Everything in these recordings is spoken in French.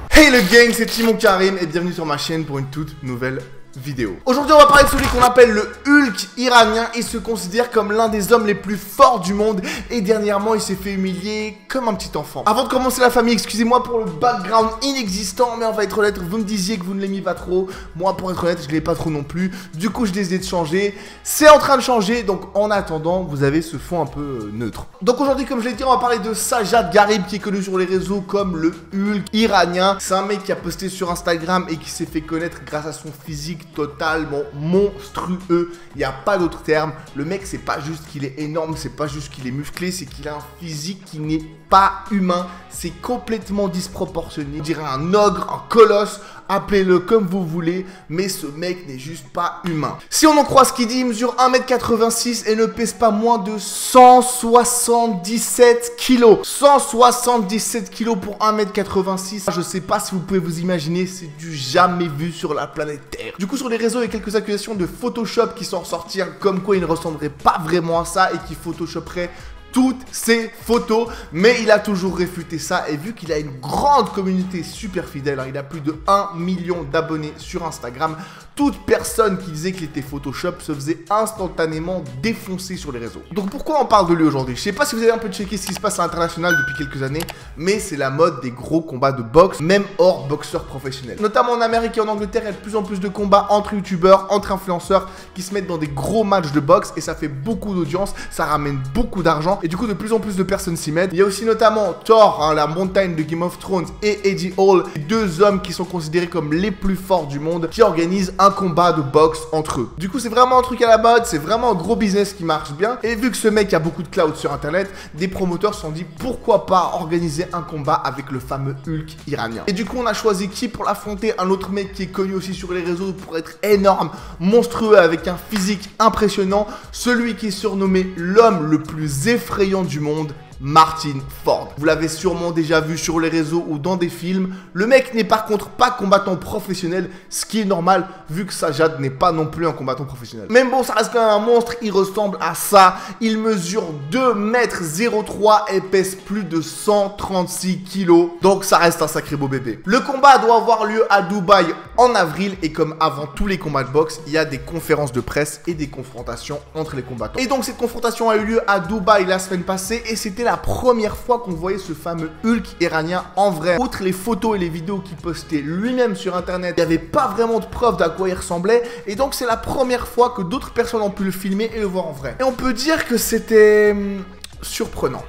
Hey le gang, c'est Timon Karim et bienvenue sur ma chaîne pour une toute nouvelle vidéo. Aujourd'hui on va parler de celui qu'on appelle le Hulk iranien. Il se considère comme l'un des hommes les plus forts du monde et dernièrement il s'est fait humilier comme un petit enfant. Avant de commencer la famille, excusez-moi pour le background inexistant, mais on va être honnête, vous me disiez que vous ne l'aimiez pas trop. Moi pour être honnête je ne l'ai pas trop non plus. Du coup je décidé de changer. C'est en train de changer, donc en attendant vous avez ce fond un peu neutre. Donc aujourd'hui comme je l'ai dit, on va parler de Sajad Gharib qui est connu sur les réseaux comme le Hulk iranien. C'est un mec qui a posté sur Instagram et qui s'est fait connaître grâce à son physique totalement monstrueux. Il n'y a pas d'autre terme. Le mec, c'est pas juste qu'il est énorme, c'est pas juste qu'il est musclé, c'est qu'il a un physique qui n'est pas humain. C'est complètement disproportionné. On dirait un ogre, un colosse, appelez-le comme vous voulez, mais ce mec n'est juste pas humain. Si on en croit ce qu'il dit, il mesure 1m86 et ne pèse pas moins de 177 kg. 177 kg pour 1m86. Je sais pas si vous pouvez vous imaginer, c'est du jamais vu sur la planète Terre. Du coup, sur les réseaux, il y a quelques accusations de Photoshop qui sont ressorties, comme quoi il ne ressemblerait pas vraiment à ça et qui photoshopperait toutes ses photos, mais il a toujours réfuté ça. Et vu qu'il a une grande communauté super fidèle, hein, il a plus de 1 million d'abonnés sur Instagram, toute personne qui disait qu'il était Photoshop se faisait instantanément défoncer sur les réseaux. Donc pourquoi on parle de lui aujourd'hui? Je sais pas si vous avez un peu checké ce qui se passe à l'international depuis quelques années, mais c'est la mode des gros combats de boxe, même hors boxeurs professionnels. Notamment en Amérique et en Angleterre, il y a de plus en plus de combats entre youtubeurs, entre influenceurs qui se mettent dans des gros matchs de boxe et ça fait beaucoup d'audience, ça ramène beaucoup d'argent. Et du coup, de plus en plus de personnes s'y mettent. Il y a aussi notamment Thor, hein, la montagne de Game of Thrones, et Eddie Hall, deux hommes qui sont considérés comme les plus forts du monde, qui organisent un combat de boxe entre eux. Du coup, c'est vraiment un truc à la mode, c'est vraiment un gros business qui marche bien. Et vu que ce mec a beaucoup de cloud sur internet, des promoteurs se sont dit pourquoi pas organiser un combat avec le fameux Hulk iranien. Et du coup, on a choisi qui pour l'affronter? Un autre mec qui est connu aussi sur les réseaux pour être énorme, monstrueux, avec un physique impressionnant, celui qui est surnommé l'homme le plus effrayant du monde, Martin Ford. Vous l'avez sûrement déjà vu sur les réseaux ou dans des films. Le mec n'est par contre pas combattant professionnel, ce qui est normal vu que Sajad n'est pas non plus un combattant professionnel. Même bon, ça reste quand même un monstre, il ressemble à ça. Il mesure 2,03 m et pèse plus de 136 kg. Donc ça reste un sacré beau bébé. Le combat doit avoir lieu à Dubaï en avril et comme avant tous les combats de boxe, il y a des conférences de presse et des confrontations entre les combattants. Et donc cette confrontation a eu lieu à Dubaï la semaine passée et c'était la première fois qu'on voyait ce fameux Hulk iranien en vrai. Outre les photos et les vidéos qu'il postait lui-même sur internet, il n'y avait pas vraiment de preuve d'à quoi il ressemblait et donc c'est la première fois que d'autres personnes ont pu le filmer et le voir en vrai. Et on peut dire que c'était surprenant.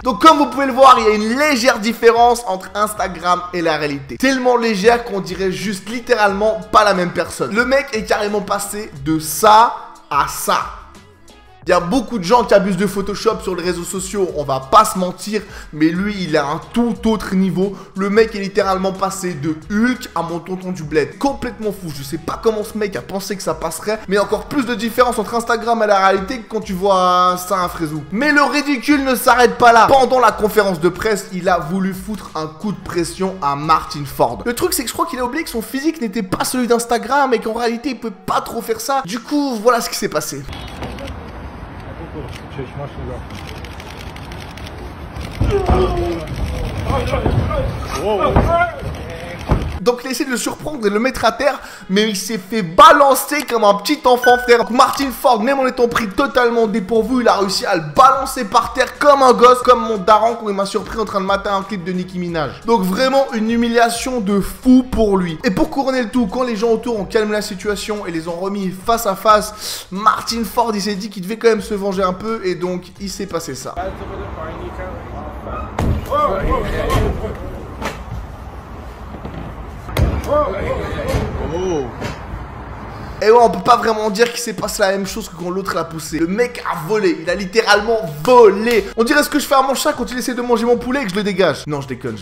Donc comme vous pouvez le voir, il y a une légère différence entre Instagram et la réalité. Tellement légère qu'on dirait juste littéralement pas la même personne. Le mec est carrément passé de ça à ça. Il y a beaucoup de gens qui abusent de Photoshop sur les réseaux sociaux, on va pas se mentir, mais lui il a un tout autre niveau. Le mec est littéralement passé de Hulk à mon tonton du bled. Complètement fou, je sais pas comment ce mec a pensé que ça passerait, mais encore plus de différence entre Instagram et la réalité que quand tu vois ça à Frézou. Mais le ridicule ne s'arrête pas là. Pendant la conférence de presse, il a voulu foutre un coup de pression à Martin Ford. Le truc c'est que je crois qu'il a oublié que son physique n'était pas celui d'Instagram et qu'en réalité il peut pas trop faire ça. Du coup, voilà ce qui s'est passé. Donc il a essayé de le surprendre et de le mettre à terre, mais il s'est fait balancer comme un petit enfant, frère. Donc Martin Ford, même en étant pris totalement dépourvu, il a réussi à le balancer par terre comme un gosse, comme mon daron quand il m'a surpris en train de mater un clip de Nicki Minaj. Donc vraiment une humiliation de fou pour lui. Et pour couronner le tout, quand les gens autour ont calmé la situation et les ont remis face à face, Martin Ford il s'est dit qu'il devait quand même se venger un peu et donc il s'est passé ça. Et ouais, on peut pas vraiment dire qu'il s'est passé la même chose que quand l'autre l'a poussé. Le mec a volé, il a littéralement volé. On dirait ce que je fais à mon chat quand il essaie de manger mon poulet et que je le dégage. Non, je déconne,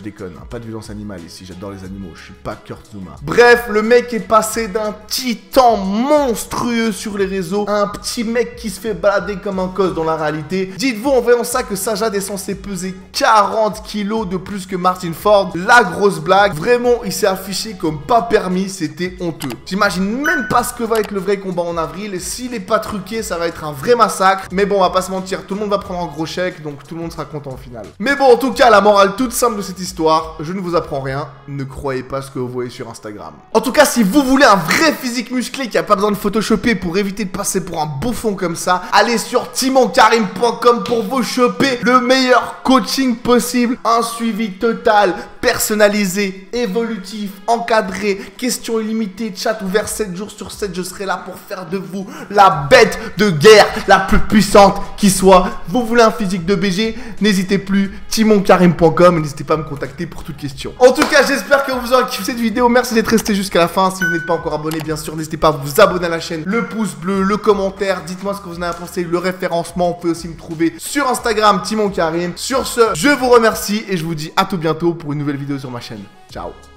pas de violence animale ici, j'adore les animaux, je suis pas Kurt Zuma. Bref, le mec est passé d'un titan monstrueux sur les réseaux à un petit mec qui se fait balader comme un cos dans la réalité. Dites-vous en voyant ça que Sajad est censé peser 40 kilos de plus que Martin Ford. La grosse blague, vraiment il s'est affiché comme pas permis, c'était honteux. J'imagine même pas ce que va être le vrai combat en avril, et s'il est pas truqué, ça va être un vrai massacre. Mais bon, on va pas se mentir, tout le monde va prendre un gros chèque, donc tout le monde sera content au final. Mais bon, en tout cas, la morale toute simple de cette histoire, je ne vous apprends rien, ne croyez pas ce que vous voyez sur Instagram. En tout cas, si vous voulez un vrai physique musclé qui a pas besoin de photoshopper pour éviter de passer pour un bouffon comme ça, allez sur timonkarim.com pour vous choper le meilleur coaching possible, un suivi total, personnalisé, évolutif, encadré, questions illimitées, chat ouvert 7 jours sur 7, je serai là pour faire de vous la bête de guerre la plus puissante qui soit. Vous voulez un physique de BG, n'hésitez plus, timonkarim.com, n'hésitez pas à me contacter pour toute question. En tout cas, j'espère que vous aurez kiffé cette vidéo, merci d'être resté jusqu'à la fin. Si vous n'êtes pas encore abonné, bien sûr, n'hésitez pas à vous abonner à la chaîne, le pouce bleu, le commentaire, dites-moi ce que vous en avez pensé, le référencement, vous pouvez aussi me trouver sur Instagram, timonkarim. Sur ce, je vous remercie et je vous dis à tout bientôt pour une nouvelle vidéo sur ma chaîne. Ciao.